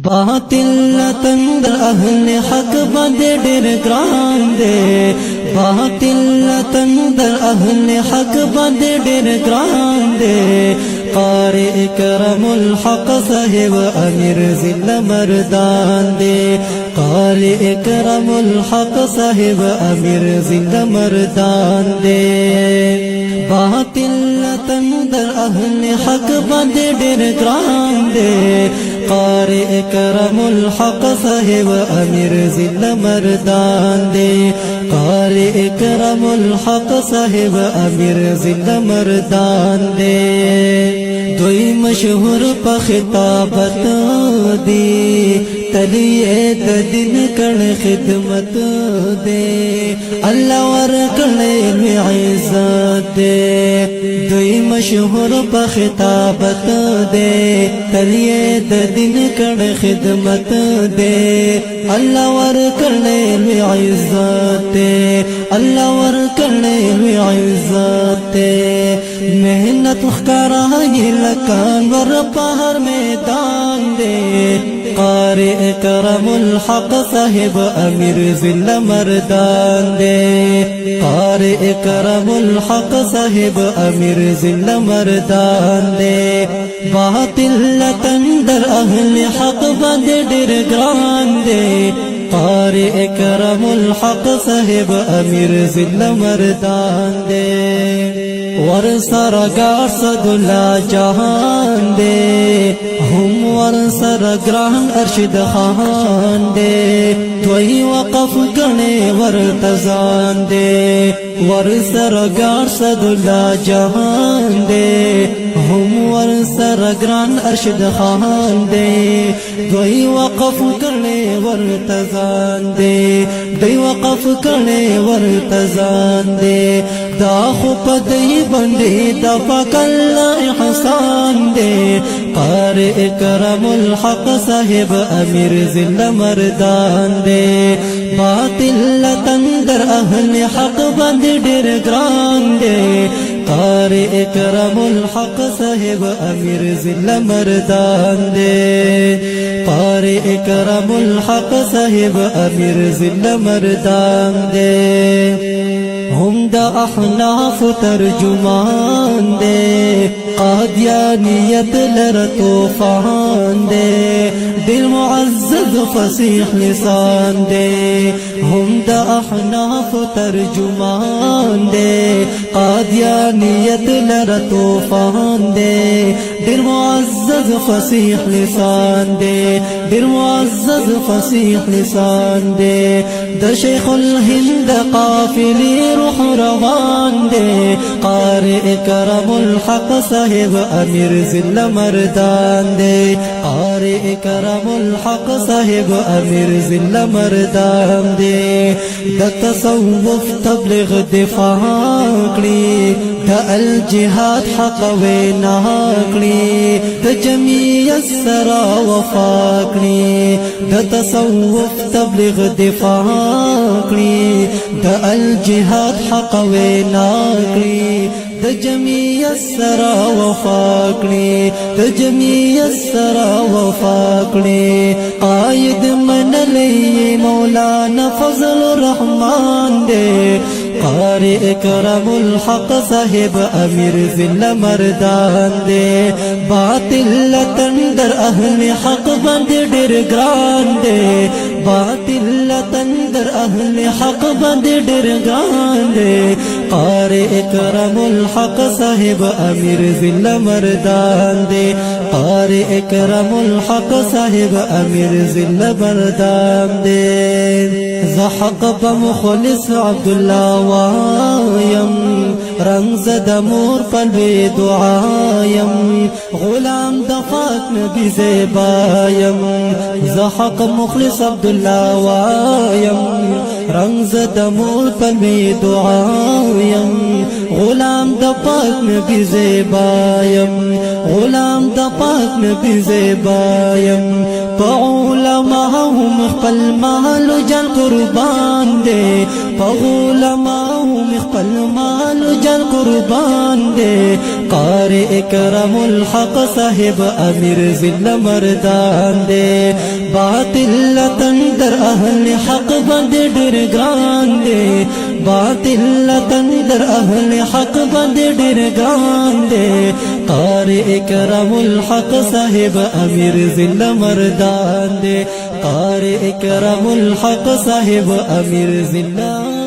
باطل تند اهل حق باندې ډېر ګران دی باطل تند اهل حق باندې ډېر ګران دی قارئ کرم الحق صاحب امیر ذل مردان دی قارئ کرم الحق صاحب امیر ذل مردان دی باطل تند اهل حق باندې ډېر ګران دی قارئ کرم الحق صاحب امیر ذل مردان دی قارئ کرم الحق صاحب امیر ذل مردان دی دوی مشهور په خطابت دی تلیه د دین کړه خدمت دی الله ورکړې می عزت دی دوی مشهور په خطابت دی تلیه د دین کړه خدمت دی الله ورکړې می عزت دی الله ورکړې می عزت دی مهنت ښکارای لکان ور په هر میدان دی قارئ کرم الحق صاحب امیر ذل مردان دی قارئ کرم الحق صاحب امیر ذل مردان دی باطل تندر اهل حق باندې ډېر ګران دی قارئ کرم الحق صاحب امیر ذل مردان دی ور سره ګار صد الله جهان دی هم ور سره ګران ارشد خان دی دوی وقف غنه ور تزان دی ور سره ګار صد الله جهان دی هم ور سره ګران ارشد خان دی دوی وقف غنه ور تزان دی دوی وقف غنه ور تزان دی دا خو پدې باندې د پاک الله احسان دی قارئ کرم الحق صاحب امیر ذل مردان دی باطل تندر اهل حق باندې ډېر ګران دی قارئ کرم الحق صاحب امیر ذل مردان دی قارئ کرم الحق صاحب امیر ذل مردان دی هم دا احناف ترجمان دے قادیانیت لر طوفان دے دل معزز فصیح لسان دے هم دا احناف ترجمان دے قادیانیت لر طوفان دے دل معزز فصیح لسان دے دل معزز فصیح لسان دے دا شیخ الہند قافلی روح روان دے قارئ کرم الحق صاحب امیر ذل مردان دے قارئ کرم الحق صاحب امیر ذل مردان دے دا تصوف تبلیغ دفاع کړي دا الجهاد حق وینا کړي دا جمعیت سره وفا کړي دا تصوف تبلیغ دفاع کړي دا الجهاد حق وینا کړي د جمعیت سره وفا کړي د جمعیت سره وفا کړي قائد منلی مولانا فضل الرحمن دے قارئ کرم الحق صاحب امیر ذل مردان دے باطل تندر اهل حق باندې ډېر ګران دی باطل تندر اهل حق باندې ډېر ګران دی قارئ کرم الحق صاحب امیر ذل مردان دی قارئ کرم الحق صاحب امیر ذل مردان دی زحق بمخلص عبدالله وایم رمز د مور پلوی دعایم غلام د پاک نبی زیبایم زحق مخلص عبدالله وایم رمز د مور پلوی دعایم غلام د پاک نبی زیبایم غلام د پاک نبی زیبایم فعلماهم خپل مال جان قربان دے فعلماهم خپل مال جل قربان دے قاری اکرم الحق صاحب امیر ذل مردان دے باطل تندر اہل حق بند ڈر گران دے باطل تندر اہل حق بند ڈر گران دے قاری اکرم الحق صاحب امیر ذل مردان دے قاری اکرم الحق صاحب امیر ذل